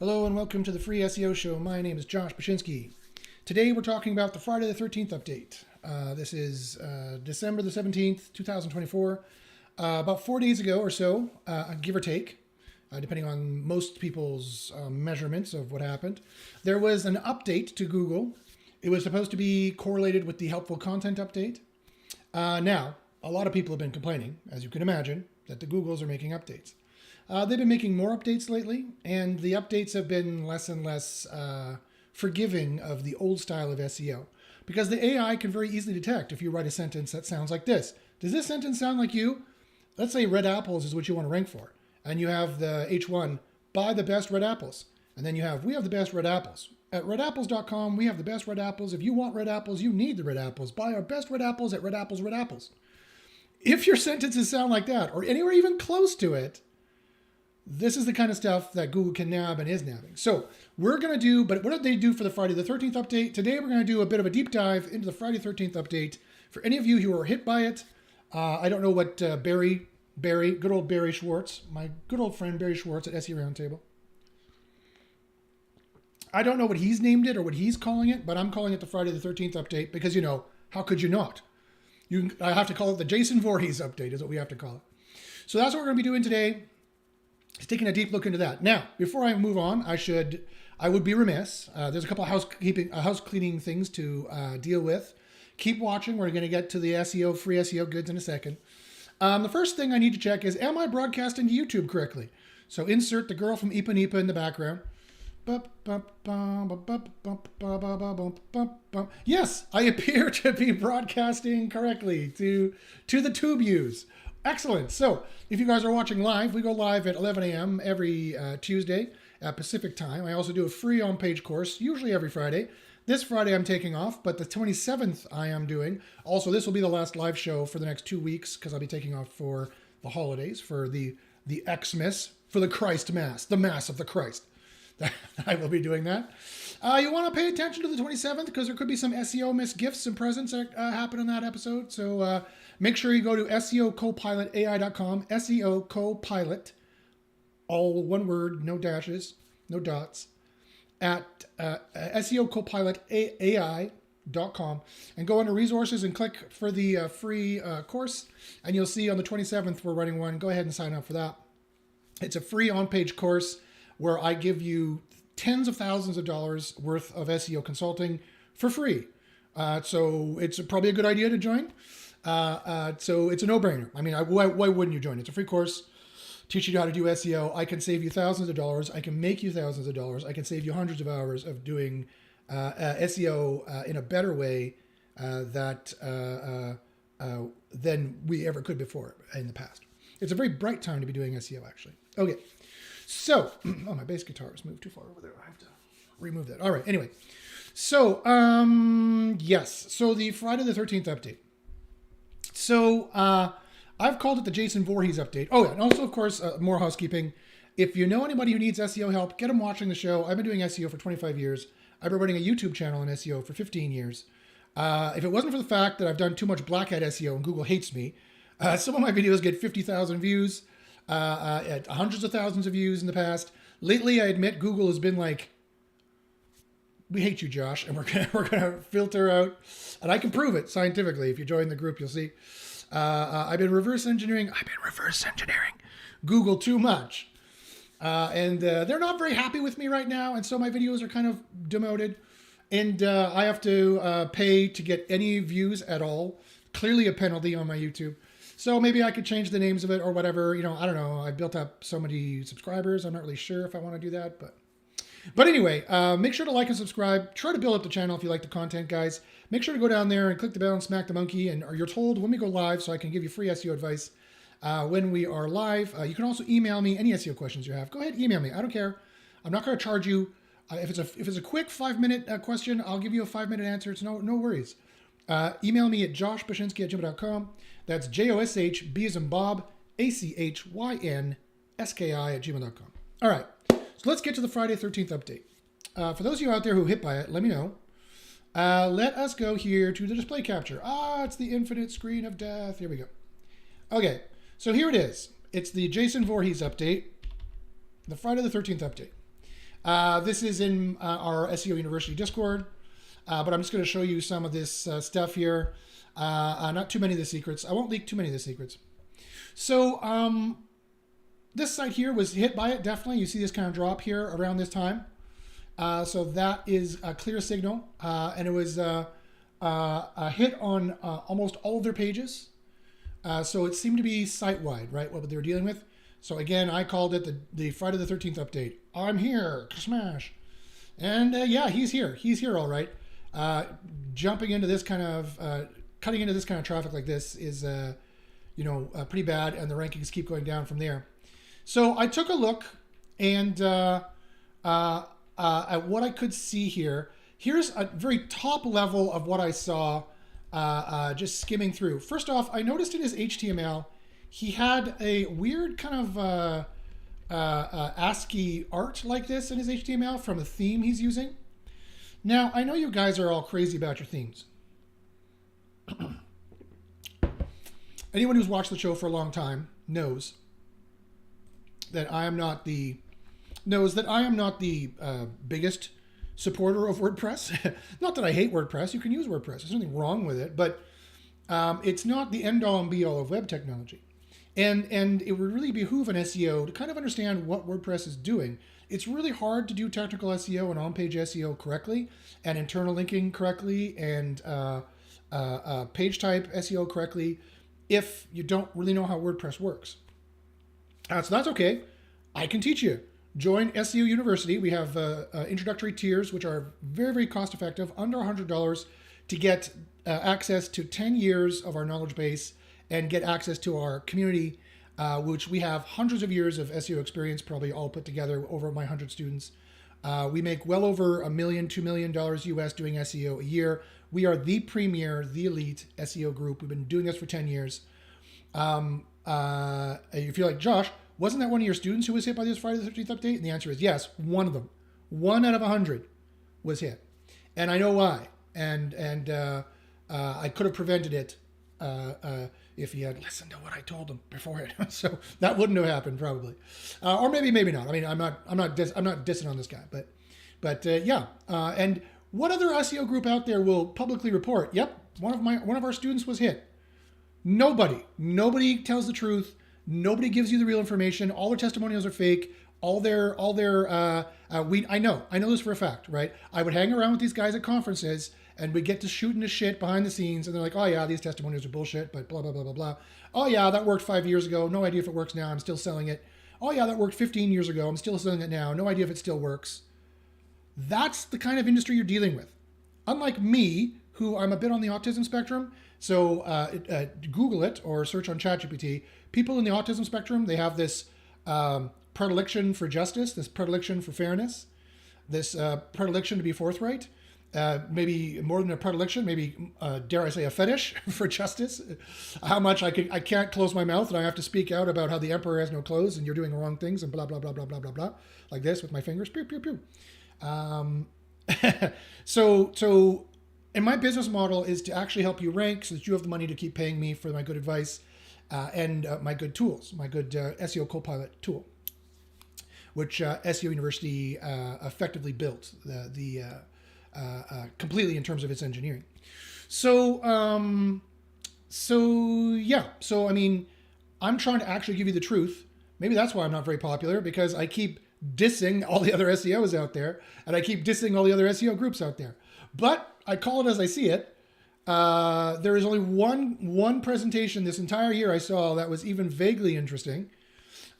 Hello and welcome to the Free SEO Show. My name is Josh Bashinsky. Today we're talking about the Friday the 13th update. This is December the 17th, 2024. About 4 days ago or so, give or take, depending on most people's measurements of what happened, there was an update to Google. It was supposed to be correlated with the helpful content update. Now, a lot of people have been complaining, as you can imagine, that the Googles are making updates. They've been making more updates lately, and the updates have been less and less forgiving of the old style of SEO. Because the AI can very easily detect if you write a sentence that sounds like this. Does this sentence sound like you? Let's say red apples is what you want to rank for. And you have the H1, buy the best red apples. And then you have, we have the best red apples. At redapples.com, we have the best red apples. If you want red apples, you need the red apples. Buy our best red apples at Red Apples, Red Apples. If your sentences sound like that, or anywhere even close to it, this is the kind of stuff that Google can nab and is nabbing. So we're going to do, but what did they do for the Friday the 13th update? Today we're going to do a bit of a deep dive into the Friday 13th update. For any of you who are hit by it, I don't know what Barry, good old Barry Schwartz, my good old friend Barry Schwartz at SE Roundtable. I don't know what he's named it or what he's calling it, but I'm calling it the Friday the 13th update because, you know, how could you not? I have to call it the Jason Voorhees update is what we have to call it. So that's what we're going to be doing today. It's taking a deep look into that. Now, before I move on, I would be remiss. There's a couple of house cleaning things to deal with. Keep watching. We're going to get to the SEO, free SEO goods in a second. The first thing I need to check is, am I broadcasting to YouTube correctly? So insert the girl from Ipa Nipa in the background. Yes, I appear to be broadcasting correctly to the tube views. Excellent. So if you guys are watching live, we go live at 11 a.m. every Tuesday at Pacific time. I also do a free on-page course, usually every Friday. This Friday I'm taking off, but the 27th I am doing. Also, this will be the last live show for the next 2 weeks because I'll be taking off for the holidays, for the Xmas, for the Christ Mass, the Mass of the Christ. I will be doing that. You want to pay attention to the 27th because there could be some SEO missed gifts and presents that happen in that episode. So make sure you go to SEOcopilotai.com, SEO Copilot, all one word, no dashes, no dots, at SEOcopilotai.com and go under resources and click for the free course. And you'll see on the 27th we're running one. Go ahead and sign up for that. It's a free on-page course where I give you tens of thousands of dollars worth of SEO consulting for free. So it's probably a good idea to join. So it's a no-brainer. I mean, why wouldn't you join? It's a free course, teach you how to do SEO. I can save you thousands of dollars. I can make you thousands of dollars. I can save you hundreds of hours of doing SEO in a better way than we ever could before in the past. It's a very bright time to be doing SEO, actually. Okay. So, oh, my bass guitar has moved too far over there. I have to remove that. All right. Anyway, so, yes. So the Friday the 13th update. So, I've called it the Jason Voorhees update. Oh, yeah. And also, of course, more housekeeping. If you know anybody who needs SEO help, get them watching the show. I've been doing SEO for 25 years. I've been running a YouTube channel on SEO for 15 years. If it wasn't for the fact that I've done too much black hat SEO and Google hates me, some of my videos get 50,000 views. At hundreds of thousands of views in the past. Lately, I admit Google has been like, we hate you, Josh, and we're gonna filter out, and I can prove it scientifically. If you join the group, you'll see. I've been reverse engineering Google too much, and they're not very happy with me right now, and so my videos are kind of demoted, and I have to pay to get any views at all. Clearly, a penalty on my YouTube. So maybe I could change the names of it or whatever. You know, I don't know. I built up so many subscribers. I'm not really sure if I want to do that. But anyway, make sure to like and subscribe. Try to build up the channel if you like the content, guys. Make sure to go down there and click the bell and smack the monkey. And or you're told when we go live so I can give you free SEO advice when we are live. You can also email me any SEO questions you have. Go ahead, email me. I don't care. I'm not going to charge you. If it's a quick 5-minute question, I'll give you a 5-minute answer. It's no worries. Email me at joshbashinsky@gmail.com. That's JOSH, B as in Bob, ACHYNSKI@gmail.com. All right, so let's get to the Friday 13th update. For those of you out there who hit by it, let me know. Let us go here to the display capture. It's the infinite screen of death. Here we go. Okay, so here it is. It's the Jason Voorhees update, the Friday the 13th update. This is in our SEO University Discord, but I'm just going to show you some of this stuff here. Not too many of the secrets. I won't leak too many of the secrets. So this site here was hit by it, definitely. You see this kind of drop here around this time. So that is a clear signal. And it was a hit on almost all of their pages. So it seemed to be site-wide, right, what they were dealing with. So again, I called it the Friday the 13th update. I'm here, smash. And yeah, he's here. He's here all right. Jumping into this kind of, cutting into this kind of traffic like this is, pretty bad, and the rankings keep going down from there. So I took a look and at what I could see here. Here's a very top level of what I saw just skimming through. First off, I noticed in his HTML, he had a weird kind of ASCII art like this in his HTML from a theme he's using. Now, I know you guys are all crazy about your themes. Anyone who's watched the show for a long time knows that I am not the biggest supporter of WordPress. Not that I hate WordPress. You can use WordPress. There's nothing wrong with it, but it's not the end all and be all of web technology. And it would really behoove an SEO to kind of understand what WordPress is doing. It's really hard to do technical SEO and on-page SEO correctly, and internal linking correctly, and page type SEO correctly if you don't really know how WordPress works. So that's okay. I can teach you. Join SEO University. We have introductory tiers, which are very, very cost effective, under $100 to get access to 10 years of our knowledge base and get access to our community, which we have hundreds of years of SEO experience, probably all put together over my 100 students. We make well over $1 million, $2 million US doing SEO a year. We are the premier, the elite SEO group. We've been doing this for 10 years. If you're like, Josh, wasn't that one of your students who was hit by this Friday the 13th update? And the answer is yes, one of them. 1 out of 100 was hit. And I know why. And I could have prevented it if he had listened to what I told him before it. So that wouldn't have happened probably. Or maybe not. I mean, I'm not dissing on this guy, but yeah. And what other SEO group out there will publicly report, yep, one of our students was hit? Nobody tells the truth. Nobody gives you the real information. All their testimonials are fake. I know this for a fact, right? I would hang around with these guys at conferences and we get to shooting the shit behind the scenes. And they're like, oh yeah, these testimonials are bullshit, but blah, blah, blah, blah, blah. Oh yeah, that worked 5 years ago. No idea if it works now. I'm still selling it. Oh yeah, that worked 15 years ago. I'm still selling it now. No idea if it still works. That's the kind of industry you're dealing with. Unlike me, who I'm a bit on the autism spectrum. So Google it or search on ChatGPT. People in the autism spectrum, they have this predilection for justice, this predilection for fairness, this predilection to be forthright, maybe more than a predilection, maybe, dare I say, a fetish for justice. How much I can't close my mouth and I have to speak out about how the emperor has no clothes and you're doing the wrong things and blah, blah, blah, blah, blah, blah, blah, like this with my fingers, pew, pew, pew. So and my business model is to actually help you rank so that you have the money to keep paying me for my good advice and my good tools, my good SEO Copilot tool, which SEO University effectively built completely in terms of its engineering. So yeah. So, I mean, I'm trying to actually give you the truth. Maybe that's why I'm not very popular, because I keep dissing all the other SEOs out there, and I keep dissing all the other SEO groups out there. But I call it as I see it. There is only one presentation this entire year I saw that was even vaguely interesting,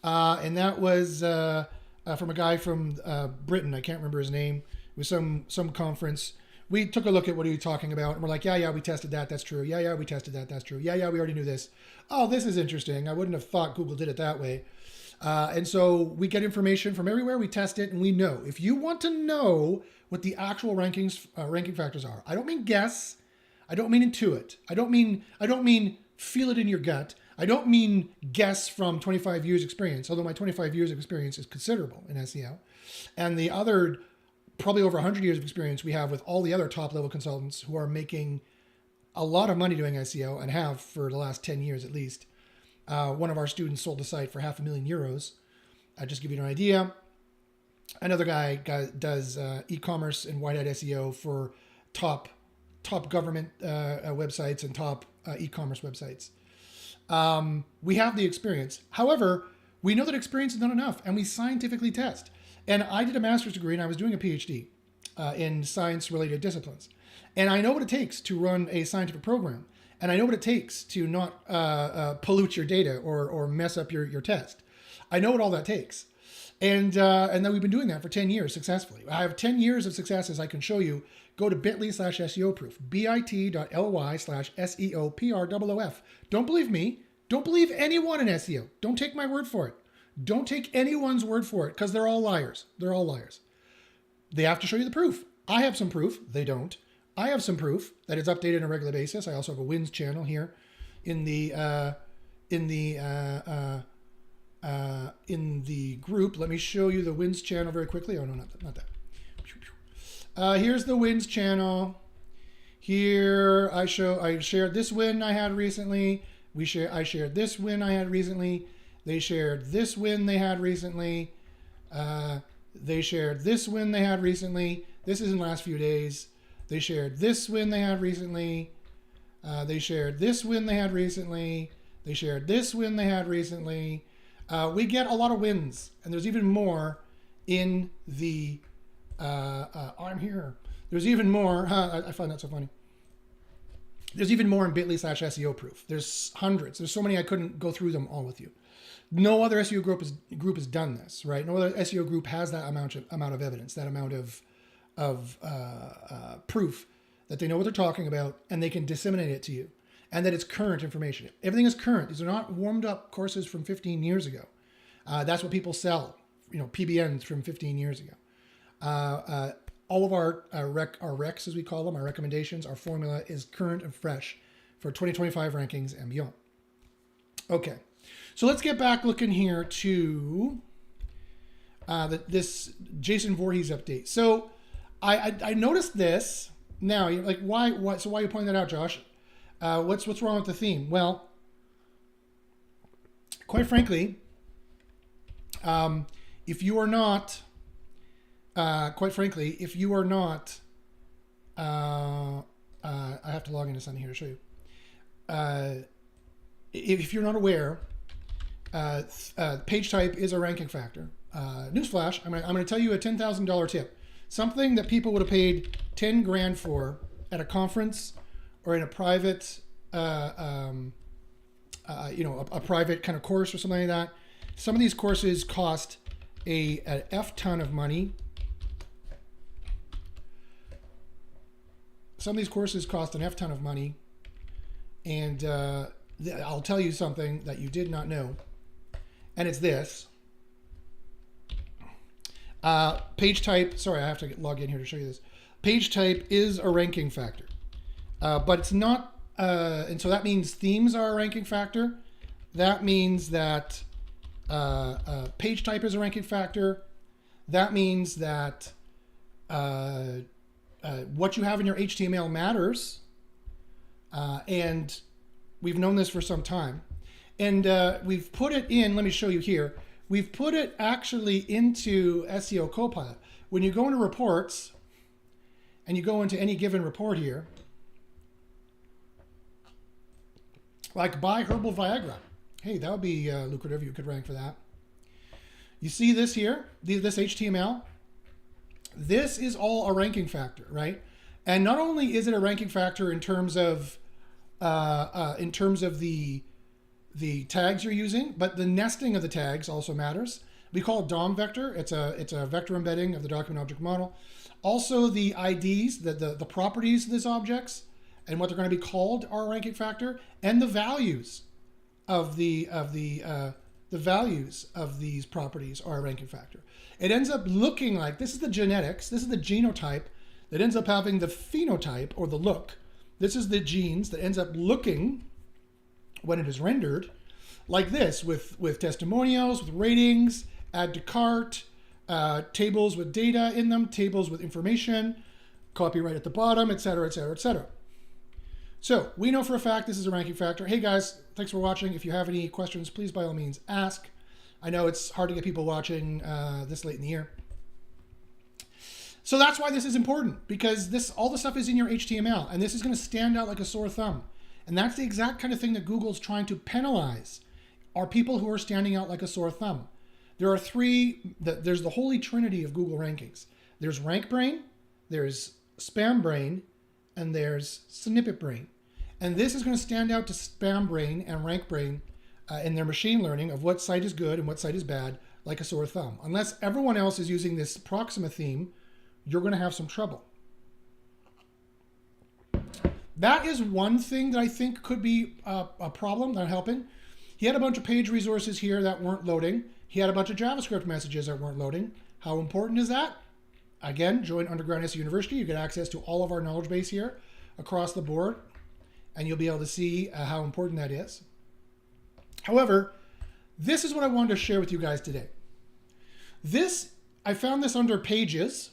and that was from a guy from Britain. I can't remember his name. It was some conference. We took a look at what he was talking about, and we're like, yeah, we tested that. That's true. Yeah, we tested that. That's true. Yeah, we already knew this. Oh, this is interesting. I wouldn't have thought Google did it that way. And so we get information from everywhere. We test it, and we know. If you want to know what the actual ranking factors are, I don't mean guess. I don't mean intuit. I don't mean feel it in your gut. I don't mean guess from 25 years experience, although my 25 years of experience is considerable in SEO. And the other probably over 100 years of experience we have with all the other top level consultants who are making a lot of money doing SEO and have for the last 10 years at least. One of our students sold the site for €500,000. I'll just give you an idea. Another guy does e-commerce and white hat SEO for top government websites and top e-commerce websites. We have the experience. However, we know that experience is not enough, and we scientifically test. And I did a master's degree, and I was doing a PhD in science-related disciplines. And I know what it takes to run a scientific program, and I know what it takes to not pollute your data or mess up your test. I know what all that takes. And then we've been doing that for 10 years successfully. I have 10 years of successes I can show you. Go to bit.ly/SEOproof, bit.ly/SEOproof. Don't believe me. Don't believe anyone in SEO. Don't take my word for it. Don't take anyone's word for it, because they're all liars. They're all liars. They have to show you the proof. I have some proof. They don't. I have some proof that it's updated on a regular basis. I also have a wins channel here in the group. Let me show you the wins channel very quickly. Oh no, not that. Here's the wins channel. Here I shared this win I had recently. I shared this win I had recently. They shared this win they had recently. They shared this win they had recently. This is in the last few days. They shared this win they had recently. They shared this win they had recently. They shared this win they had recently. We get a lot of wins, and there's even more in the I'm here. There's even more. I find that so funny. There's even more in bit.ly/SEOproof. There's hundreds. There's so many I couldn't go through them all with you. No other SEO group has done this, right? No other SEO group has that amount of evidence, that amount of proof that they know what they're talking about, and they can disseminate it to you, and that it's current information. Everything is current. These are not warmed up courses from 15 years ago. That's what people sell, PBNs from 15 years ago. All of our recs, as we call them, our recommendations, our formula is current and fresh for 2025 rankings and beyond. Okay, so let's get back looking here to this Jason Voorhees update. So I noticed this. Now, you're like, why? So why are you pointing that out, Josh? What's wrong with the theme? Well, quite frankly, if you are not, I have to log into something here to show you. If you're not aware, page type is a ranking factor. Newsflash, I'm going to tell you a $10,000 tip. Something that people would have paid 10 grand for at a conference or in a private, a private kind of course or something like that. Some of these courses cost an F ton of money. Some of these courses cost an F ton of money. And I'll tell you something that you did not know. And it's this. Page type, sorry, I have to log in here to show you this. Page type is a ranking factor. But it's not, and so that means themes are a ranking factor. That means that page type is a ranking factor. That means that what you have in your HTML matters. And we've known this for some time. And we've put it in, let me show you here. We've put it actually into SEO Copilot. When you go into reports, and you go into any given report here, like buy herbal Viagra. Hey, that would be lucrative. You could rank for that. You see this here, this HTML? This is all a ranking factor, right? And not only is it a ranking factor in terms of the tags you're using, but the nesting of the tags also matters. We call it DOM vector. It's a vector embedding of the document object model. Also, the IDs, the properties of these objects, and what they're going to be called are a ranking factor, and the values of the values of these properties are a ranking factor. It ends up looking like, this is the genetics, this is the genotype that ends up having the phenotype or the look. This is the genes that ends up looking, when it is rendered, like this, with testimonials, with ratings, add to cart, tables with data in them, tables with information, copyright at the bottom, etc., etc., etc. So we know for a fact this is a ranking factor. Hey guys, thanks for watching. If you have any questions, please by all means ask. I know it's hard to get people watching this late in the year. So that's why this is important, because all the stuff is in your HTML, and this is going to stand out like a sore thumb. And that's the exact kind of thing that Google's trying to penalize, are people who are standing out like a sore thumb. There are there's the holy trinity of Google rankings. There's rank brain, there's spam brain, and there's snippet brain. And this is going to stand out to spam brain and rank brain in their machine learning of what site is good and what site is bad like a sore thumb. Unless everyone else is using this Proxima theme, you're going to have some trouble. That is one thing that I think could be a problem, not helping. He had a bunch of page resources here that weren't loading. He had a bunch of JavaScript messages that weren't loading. How important is that? Again, join Underground SEO University. You get access to all of our knowledge base here across the board, and you'll be able to see how important that is. However, this is what I wanted to share with you guys today. I found this under Pages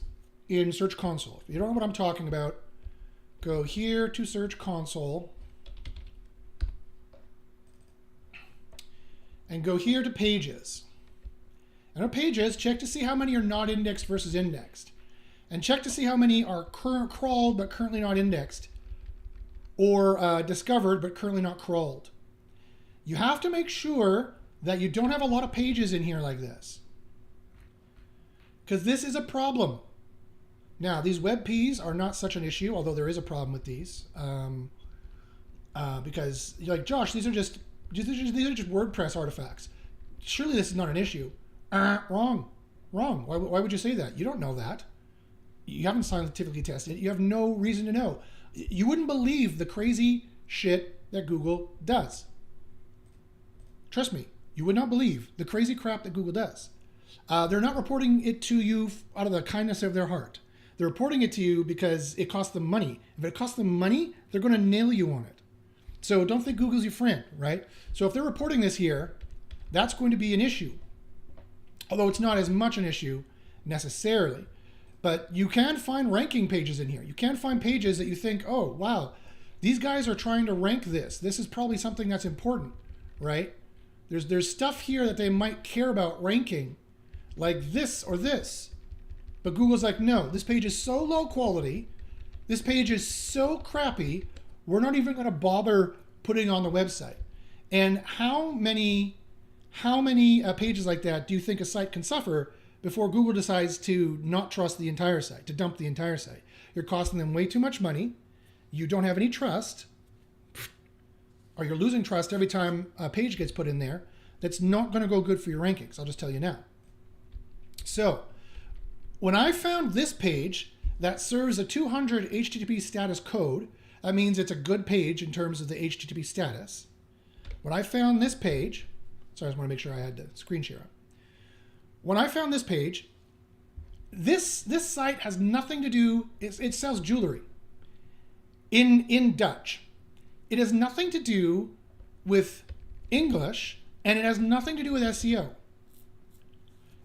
in Search Console. If you don't know what I'm talking about, go here to Search Console and go here to Pages. And on Pages, check to see how many are not indexed versus indexed. And check to see how many are crawled but currently not indexed, or discovered but currently not crawled. You have to make sure that you don't have a lot of pages in here like this, because this is a problem. Now, these WebPs are not such an issue, although there is a problem with these, because you're like, Josh, these are just WordPress artifacts. Surely this is not an issue. Wrong. Why would you say that? You don't know that. You haven't scientifically tested it. You have no reason to know. You wouldn't believe the crazy shit that Google does. Trust me, you would not believe the crazy crap that Google does. They're not reporting it to you out of the kindness of their heart. They're reporting it to you because it costs them money. If it costs them money, they're going to nail you on it. So don't think Google's your friend, right? So if they're reporting this here, that's going to be an issue. Although it's not as much an issue necessarily. But you can find ranking pages in here. You can find pages that you think, oh, wow, these guys are trying to rank this. This is probably something that's important, right? There's stuff here that they might care about ranking, like this or this. But Google's like, no, this page is so low quality, this page is so crappy, we're not even going to bother putting on the website. And how many pages like that do you think a site can suffer before Google decides to not trust the entire site, to dump the entire site? You're costing them way too much money. You don't have any trust, or you're losing trust every time a page gets put in there. That's not going to go good for your rankings. I'll just tell you now. So when I found this page that serves a 200 HTTP status code, that means it's a good page in terms of the HTTP status. When I found this page, sorry, I just want to make sure I had the screen share up. When I found this page, this site has nothing to do, it sells jewelry in Dutch. It has nothing to do with English, and it has nothing to do with SEO.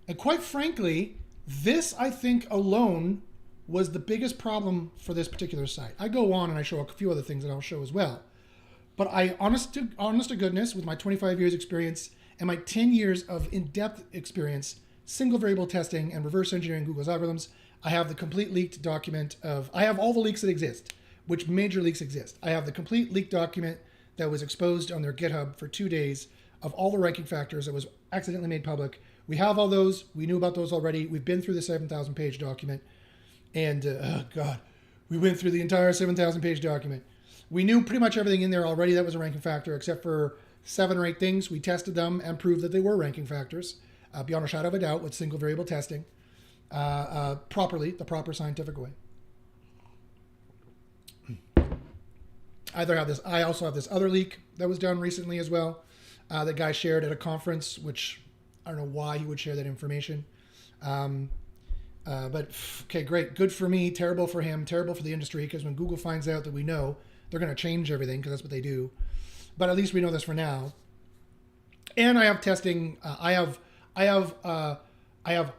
And quite frankly, this, I think, alone was the biggest problem for this particular site. I go on and I show a few other things that I'll show as well. But honest to goodness, with my 25 years experience and my 10 years of in-depth experience, single variable testing and reverse engineering Google's algorithms, I have the complete leaked document I have all the leaks that exist, which major leaks exist. I have the complete leaked document that was exposed on their GitHub for 2 days of all the ranking factors that was accidentally made public. We have all those. We knew about those already. We've been through the 7,000 page document. And, oh God, we went through the entire 7,000 page document. We knew pretty much everything in there already that was a ranking factor, except for 7 or 8 things. We tested them and proved that they were ranking factors, beyond a shadow of a doubt, with single variable testing, properly, the proper scientific way. I also have this other leak that was done recently as well. The guy shared at a conference, which I don't know why he would share that information. But okay, great. Good for me. Terrible for him. Terrible for the industry, because when Google finds out that we know, they're going to change everything, because that's what they do. But at least we know this for now. And I have testing. I have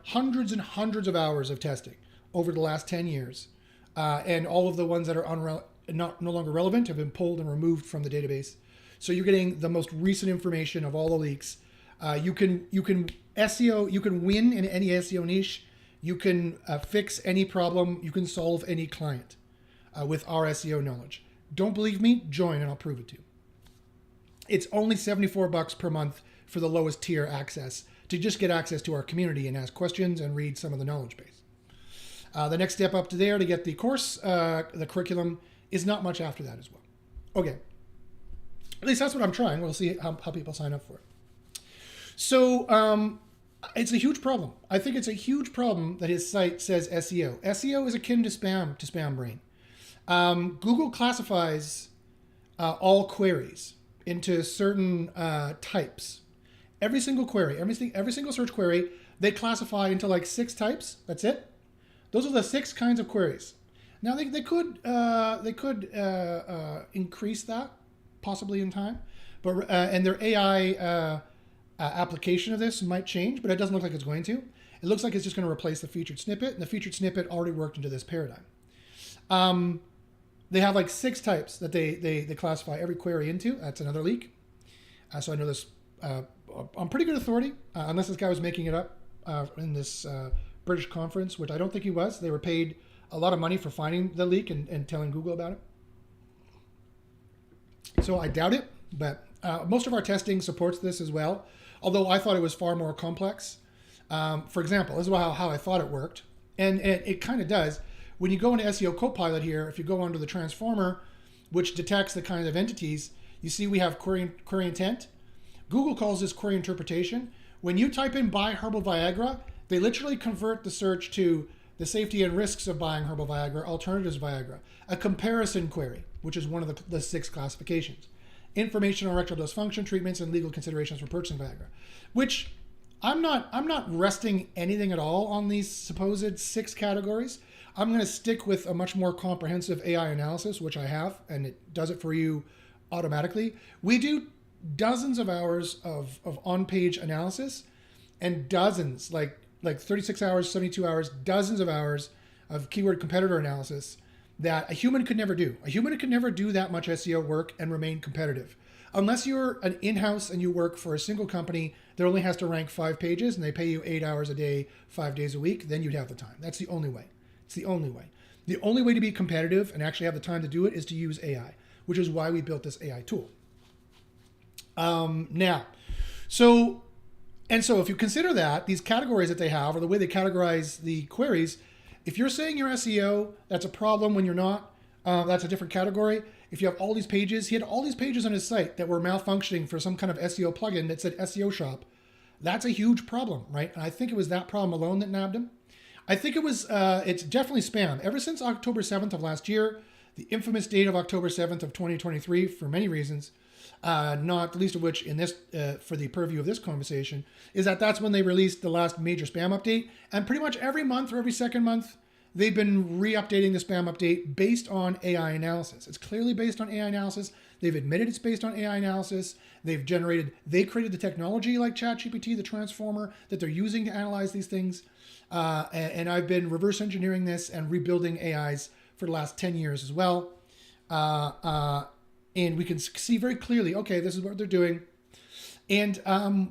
hundreds and hundreds of hours of testing over the last 10 years. And all of the ones that are no longer relevant have been pulled and removed from the database. So you're getting the most recent information of all the leaks. You can win in any SEO niche. You can fix any problem. You can solve any client with our SEO knowledge. Don't believe me? Join and I'll prove it to you. It's only $74 per month for the lowest tier access to just get access to our community and ask questions and read some of the knowledge base. The next step up to there to get the course, the curriculum, is not much after that as well. Okay. At least that's what I'm trying. We'll see how people sign up for it. So it's a huge problem. I think it's a huge problem that his site says SEO. SEO is akin to spam brain. Google classifies all queries into certain types. Every single query, every single search query, they classify into like 6 types. That's it. Those are the 6 kinds of queries. Now they could increase that possibly in time, but and their AI application of this might change, but it doesn't look like it's going to. It looks like it's just going to replace the featured snippet, and the featured snippet already worked into this paradigm. They have like 6 types that they classify every query into. That's another leak. So I know this on pretty good authority, unless this guy was making it up in this British conference, which I don't think he was. They were paid a lot of money for finding the leak and telling Google about it. So I doubt it, but most of our testing supports this as well, although I thought it was far more complex. For example, this is how I thought it worked, and it kind of does. When you go into SEO Copilot here, if you go under the transformer, which detects the kind of entities, you see we have query intent. Google calls this query interpretation. When you type in buy herbal Viagra, they literally convert the search to the safety and risks of buying herbal Viagra, alternatives Viagra, a comparison query, which is one of the 6 classifications, information on erectile dysfunction, treatments, and legal considerations for purchasing Viagra, which I'm not resting anything at all on these supposed 6 categories. I'm going to stick with a much more comprehensive AI analysis, which I have, and it does it for you automatically. We do dozens of hours of on-page analysis and dozens, like 36 hours, 72 hours, dozens of hours of keyword competitor analysis that a human could never do. A human could never do that much SEO work and remain competitive. Unless you're an in-house and you work for a single company that only has to rank 5 pages and they pay you 8 hours a day, 5 days a week, then you'd have the time. That's the only way. It's the only way. The only way to be competitive and actually have the time to do it is to use AI, which is why we built this AI tool. So if you consider that, these categories that they have, or the way they categorize the queries, if you're saying you're SEO, that's a problem. When you're not, that's a different category. If you have all these pages, he had all these pages on his site that were malfunctioning for some kind of SEO plugin that said SEO shop. That's a huge problem, right? And I think it was that problem alone that nabbed him. I think it's definitely spam. Ever since October 7th of last year, the infamous date of October 7th of 2023, for many reasons, not the least of which in this, for the purview of this conversation, is that's when they released the last major spam update. And pretty much every month or every second month, they've been re-updating the spam update based on AI analysis. It's clearly based on AI analysis. They've admitted it's based on AI analysis. They created the technology like ChatGPT, the transformer that they're using to analyze these things. And I've been reverse engineering this and rebuilding AIs for the last 10 years as well. And we can see very clearly, okay, this is what they're doing. And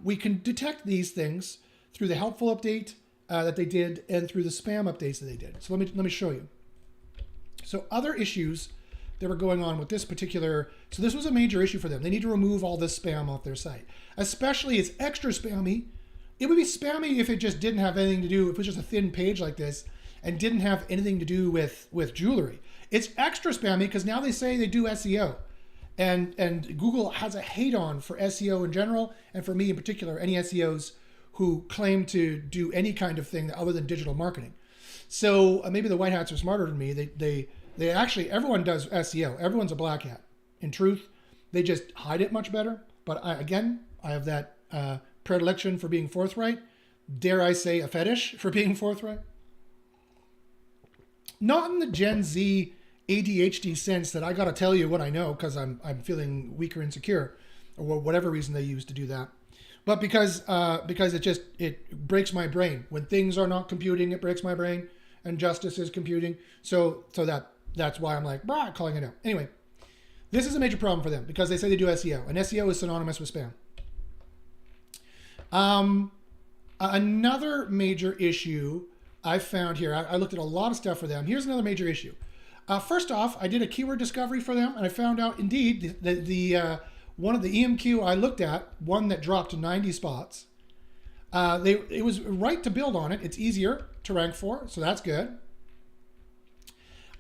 we can detect these things through the helpful update that they did and through the spam updates that they did. So let me show you. So other issues that were going on with this particular, so this was a major issue for them. They need to remove all this spam off their site. Especially it's extra spammy. It would be spammy if it just didn't have anything to do, if it was just a thin page like this and didn't have anything to do with jewelry. It's extra spammy because now they say they do SEO. And Google has a hate on for SEO in general, and for me in particular, any SEOs who claim to do any kind of thing other than digital marketing. So maybe the white hats are smarter than me. They actually, everyone does SEO. Everyone's a black hat. In truth, they just hide it much better. But I have that predilection for being forthright. Dare I say a fetish for being forthright? Not in the Gen Z ADHD sense that I got to tell you what I know because I'm feeling weak or insecure, or whatever reason they use to do that. But because it breaks my brain when things are not computing. It breaks my brain, and justice is computing. So that's why I'm like calling it out. Anyway, this is a major problem for them because they say they do SEO, and SEO is synonymous with spam. Another major issue I found here, I looked at a lot of stuff for them. Here's another major issue. First off, I did a keyword discovery for them, and I found out indeed the one of the EMQ I looked at, one that dropped 90 spots. It was right to build on it. It's easier to rank for, so that's good.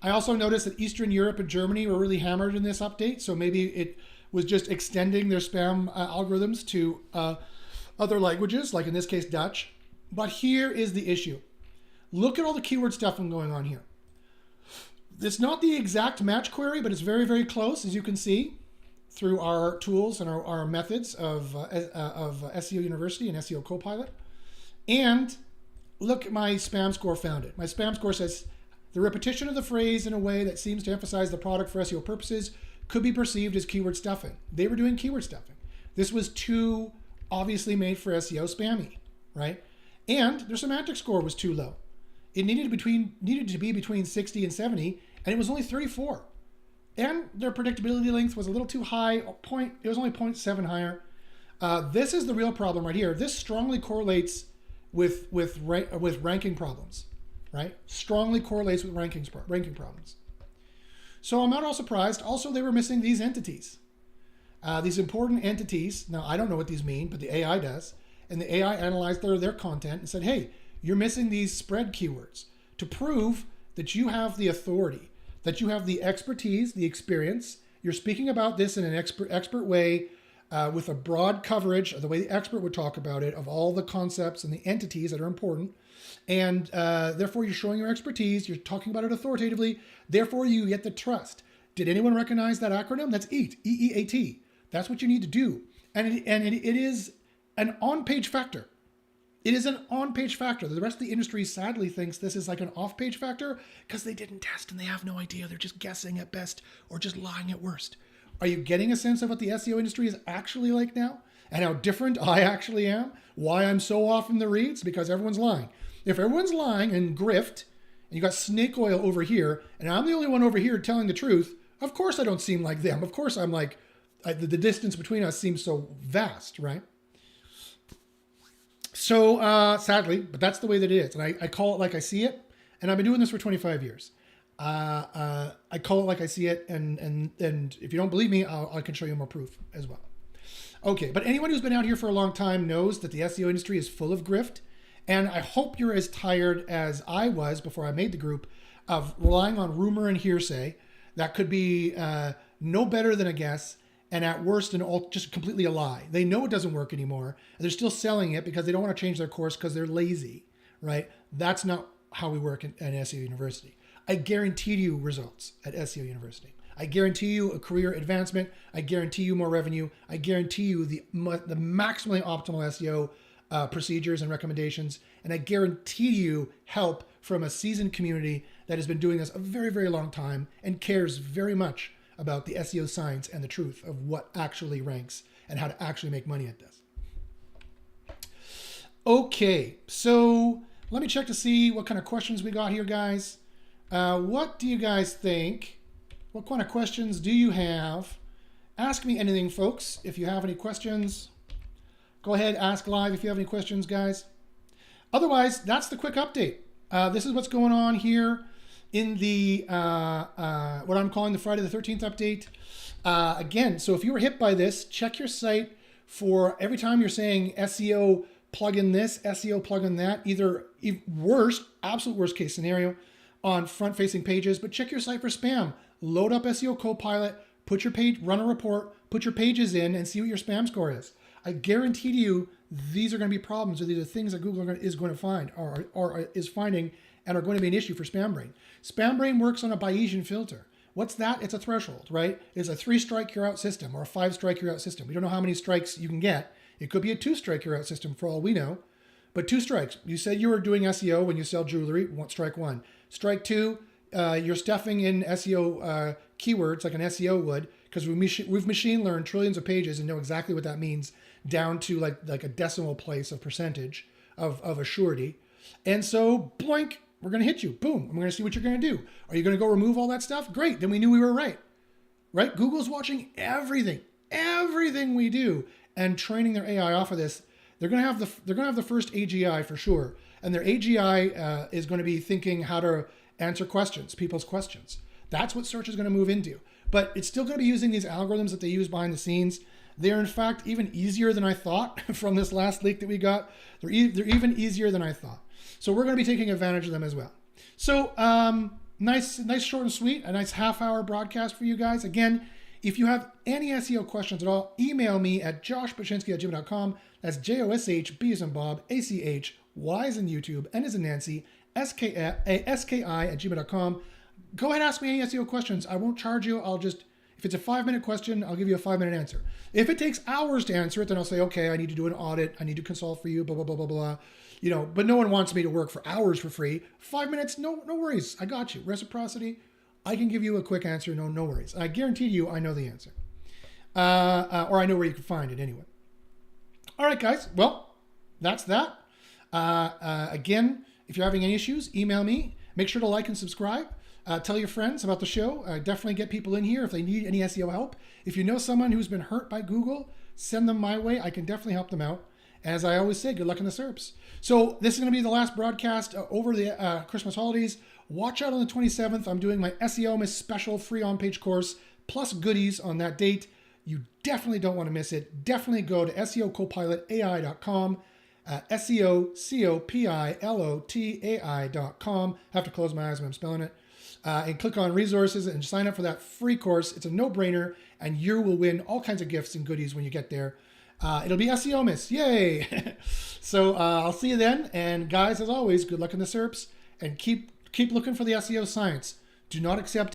I also noticed that Eastern Europe and Germany were really hammered in this update, so maybe it was just extending their spam algorithms to other languages, like in this case Dutch. But here is the issue. Look at all the keyword stuff going on here. It's not the exact match query, but it's very, very close, as you can see, through our tools and our methods of SEO University and SEO Copilot. And look at my spam score found it. My spam score says, the repetition of the phrase in a way that seems to emphasize the product for SEO purposes could be perceived as keyword stuffing. They were doing keyword stuffing. This was too obviously made for SEO spammy, right? And their semantic score was too low. It needed to be between 60 and 70, and it was only 34. And their predictability length was a little too high. It was only 0.7 higher. This is the real problem right here. This strongly correlates with ranking problems, right? Strongly correlates with ranking problems. So I'm not all surprised. Also, they were missing these entities, these important entities. Now, I don't know what these mean, but the AI does. And the AI analyzed their content and said, hey, you're missing these spread keywords to prove that you have the authority, that you have the expertise, the experience. You're speaking about this in an expert way with a broad coverage of the way the expert would talk about it, of all the concepts and the entities that are important. And therefore, you're showing your expertise. You're talking about it authoritatively. Therefore, you get the trust. Did anyone recognize that acronym? That's EAT, E-E-A-T. That's what you need to do. And it is an on-page factor. It is an on-page factor. The rest of the industry sadly thinks this is like an off-page factor because they didn't test and they have no idea. They're just guessing at best or just lying at worst. Are you getting a sense of what the SEO industry is actually like now and how different I actually am? Why I'm so off in the reads? Because everyone's lying. If everyone's lying and grift, and you got snake oil over here, and I'm the only one over here telling the truth, of course I don't seem like them. Of course I'm like, the distance between us seems so vast, right? So sadly, but that's the way that it is. And I call it like I see it. And I've been doing this for 25 years. I call it like I see it. And if you don't believe me, I can show you more proof as well. Okay, but anyone who's been out here for a long time knows that the SEO industry is full of grift. And I hope you're as tired as I was before I made the group of relying on rumor and hearsay that could be no better than a guess, and at worst, just completely a lie. They know it doesn't work anymore, and they're still selling it because they don't want to change their course because they're lazy, right? That's not how we work at SEO University. I guarantee you results at SEO University. I guarantee you a career advancement. I guarantee you more revenue. I guarantee you the maximally optimal SEO procedures and recommendations. And I guarantee you help from a seasoned community that has been doing this a very, very long time and cares very much about the SEO science and the truth of what actually ranks and how to actually make money at this. Okay, so let me check to see what kind of questions we got here, guys. What do you guys think? What kind of questions do you have? Ask me anything, folks. If you have any questions, go ahead, ask live if you have any questions, guys. Otherwise, that's the quick update. This is what's going on here in the what I'm calling the Friday the 13th update. Again, so if you were hit by this, check your site for every time you're saying SEO plugin this, SEO plugin that, either absolute worst case scenario on front-facing pages, but check your site for spam. Load up SEO Copilot, put your page, run a report, put your pages in, and see what your spam score is. I guarantee you these are going to be problems, or these are things that Google is going to find, or is finding, and are going to be an issue for SpamBrain. SpamBrain works on a Bayesian filter. What's that? It's a threshold, right? It's a 3-strike you're out system or a 5-strike you're out system. We don't know how many strikes you can get. It could be a 2-strike you're out system for all we know. But 2 strikes. You said you were doing SEO when you sell jewelry. Strike 1. Strike 2, you're stuffing in SEO keywords like an SEO would, because we've machine learned trillions of pages and know exactly what that means down to like a decimal place of percentage of a surety. And so, blank, we're going to hit you. Boom. I'm going to see what you're going to do. Are you going to go remove all that stuff? Great. Then we knew we were right. Right? Google's watching everything we do and training their AI off of this. They're going to have the first AGI for sure. and their AGI is going to be thinking how to answer questions, people's questions. That's what search is going to move into. But it's still going to be using these algorithms that they use behind the scenes. They're in fact even easier than I thought from this last leak that we got. They're even easier than I thought. So we're going to be taking advantage of them as well. So nice, short and sweet, a nice half-hour broadcast for you guys. Again, if you have any SEO questions at all, email me at joshbachynski@gmail.com. That's JOSH, B as in Bob, ACH, Y as in YouTube, N as in Nancy, SKI@gmail.com. Go ahead and ask me any SEO questions. I won't charge you. If it's a 5-minute question, I'll give you a 5-minute answer. If it takes hours to answer it, then I'll say, okay, I need to do an audit. I need to consult for you, blah, blah, blah, blah, blah. But no one wants me to work for hours for free. 5 minutes, no worries. I got you. Reciprocity, I can give you a quick answer. No worries. I guarantee you I know the answer. Or I know where you can find it anyway. All right, guys. Well, that's that. Again, if you're having any issues, email me. Make sure to like and subscribe. Tell your friends about the show. Definitely get people in here if they need any SEO help. If you know someone who's been hurt by Google, send them my way. I can definitely help them out. As I always say, good luck in the SERPs. So this is going to be the last broadcast over the Christmas holidays. Watch out on the 27th. I'm doing my SEO Miss special free on-page course plus goodies on that date. You definitely don't want to miss it. Definitely go to SEOcopilotai.com. SEOcopilotai.com. Have to close my eyes when I'm spelling it. And click on resources and sign up for that free course. It's a no-brainer, and you will win all kinds of gifts and goodies when you get there. It'll be SEO Miss. Yay! So I'll see you then. And guys, as always, good luck in the SERPs, and keep looking for the SEO science. Do not accept